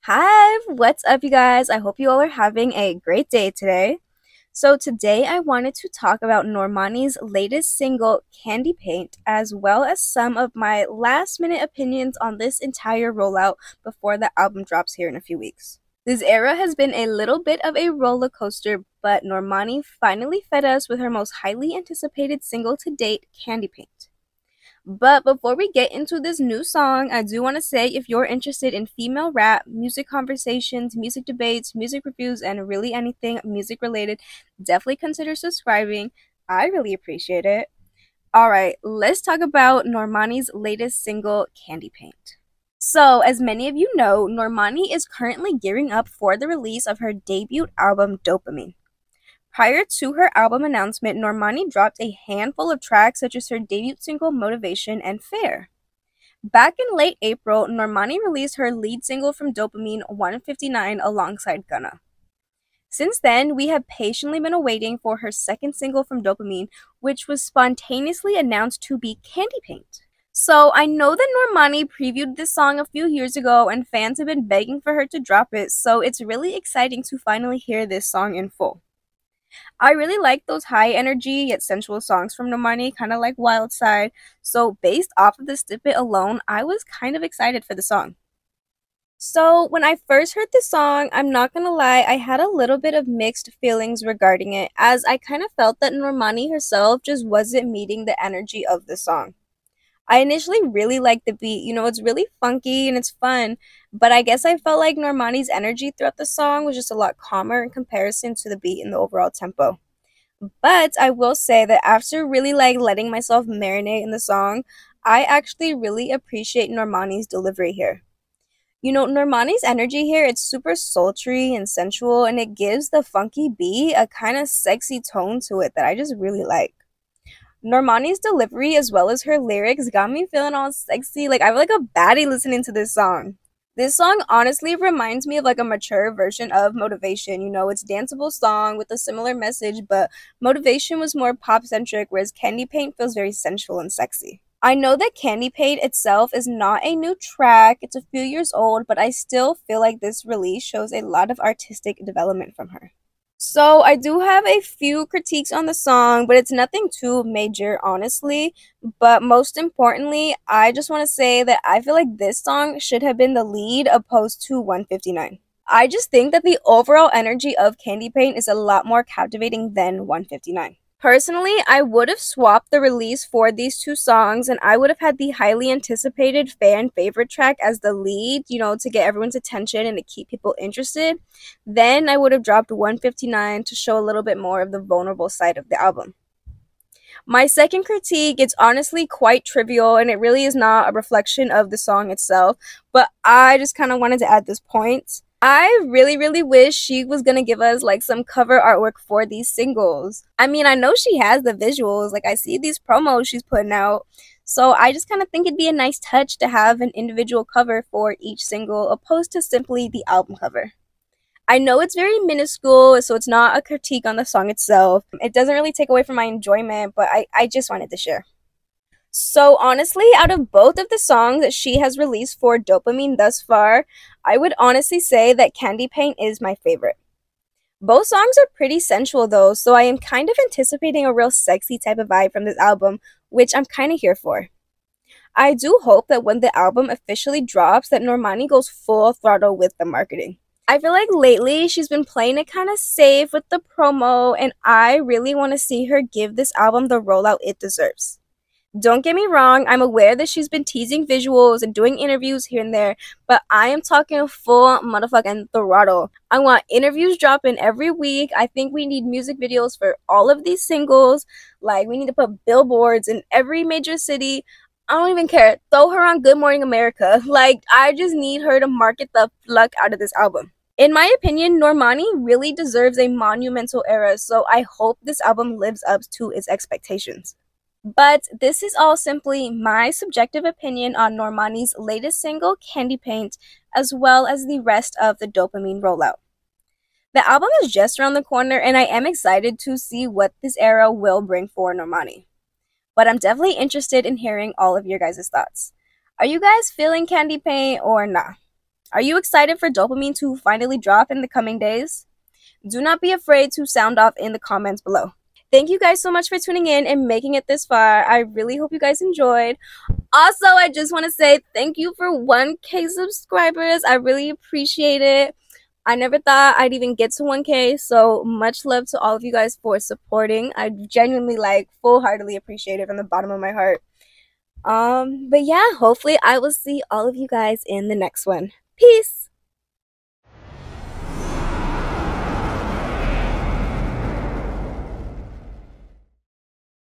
Hi, what's up, you guys? I hope you all are having a great day today. So, today I wanted to talk about Normani's latest single, Candy Paint, as well as some of my last minute opinions on this entire rollout before the album drops here in a few weeks. This era has been a little bit of a roller coaster, but Normani finally fed us with her most highly anticipated single to date, Candy Paint. But before we get into this new song, I do want to say if you're interested in female rap, music conversations, music debates, music reviews, and really anything music related, definitely consider subscribing. I really appreciate it. Alright, let's talk about Normani's latest single, Candy Paint. So, as many of you know, Normani is currently gearing up for the release of her debut album, Dopamine. Prior to her album announcement, Normani dropped a handful of tracks such as her debut single Motivation and Fair. Back in late April, Normani released her lead single from Dopamine, 159, alongside Gunna. Since then, we have patiently been awaiting for her second single from Dopamine, which was spontaneously announced to be Candy Paint. So I know that Normani previewed this song a few years ago and fans have been begging for her to drop it, so it's really exciting to finally hear this song in full. I really like those high energy yet sensual songs from Normani, kind of like Wild Side. So based off of this snippet alone, I was kind of excited for the song. So when I first heard the song, I'm not gonna lie, I had a little bit of mixed feelings regarding it, as I kind of felt that Normani herself just wasn't meeting the energy of the song. I initially really liked the beat. It's really funky and it's fun, but I guess I felt like Normani's energy throughout the song was just a lot calmer in comparison to the beat and the overall tempo. But I will say that after really letting myself marinate in the song, I actually really appreciate Normani's delivery here. Normani's energy here, it's super sultry and sensual, and it gives the funky beat a kind of sexy tone to it that I just really like. Normani's delivery as well as her lyrics got me feeling all sexy. I feel like a baddie listening to this song. This song honestly reminds me of a mature version of Motivation. It's a danceable song with a similar message, but Motivation was more pop-centric, whereas Candy Paint feels very sensual and sexy. I know that Candy Paint itself is not a new track, it's a few years old, but I still feel like this release shows a lot of artistic development from her. So I do have a few critiques on the song, but it's nothing too major, honestly. But most importantly, I just want to say that I feel like this song should have been the lead opposed to 159. I just think that the overall energy of Candy Paint is a lot more captivating than 159. Personally, I would have swapped the release for these two songs, and I would have had the highly anticipated fan favorite track as the lead, to get everyone's attention and to keep people interested. Then I would have dropped 159 to show a little bit more of the vulnerable side of the album. My second critique, it's honestly quite trivial, and it really is not a reflection of the song itself, but I just kind of wanted to add this point. I really, really wish she was gonna give us some cover artwork for these singles. I mean, I know she has the visuals, I see these promos she's putting out. So I just kind of think it'd be a nice touch to have an individual cover for each single opposed to simply the album cover. I know it's very minuscule, so it's not a critique on the song itself. It doesn't really take away from my enjoyment, but I just wanted to share. So honestly, out of both of the songs that she has released for Dopamine thus far, I would honestly say that Candy Paint is my favorite. Both songs are pretty sensual though, so I am kind of anticipating a real sexy type of vibe from this album, which I'm kind of here for. I do hope that when the album officially drops that Normani goes full throttle with the marketing. I feel like lately she's been playing it kind of safe with the promo, and I really want to see her give this album the rollout it deserves. Don't get me wrong, I'm aware that she's been teasing visuals and doing interviews here and there, but I am talking full motherfucking throttle. I want interviews dropping every week. I think we need music videos for all of these singles. We need to put billboards in every major city. I don't even care. Throw her on Good Morning America. I just need her to market the fuck out of this album. In my opinion, Normani really deserves a monumental era, so I hope this album lives up to its expectations. But this is all simply my subjective opinion on Normani's latest single, Candy Paint, as well as the rest of the Dopamine rollout. The album is just around the corner, and I am excited to see what this era will bring for Normani. But I'm definitely interested in hearing all of your guys' thoughts. Are you guys feeling Candy Paint or nah? Are you excited for dopamine to finally drop in the coming days? Do not be afraid to sound off in the comments below. Thank you guys so much for tuning in and making it this far. I really hope you guys enjoyed. Also, I just want to say thank you for 1K subscribers. I really appreciate it. I never thought I'd even get to 1K, so much love to all of you guys for supporting. I genuinely, like, full-heartedly appreciate it from the bottom of my heart. But yeah, hopefully I will see all of you guys in the next one. Peace!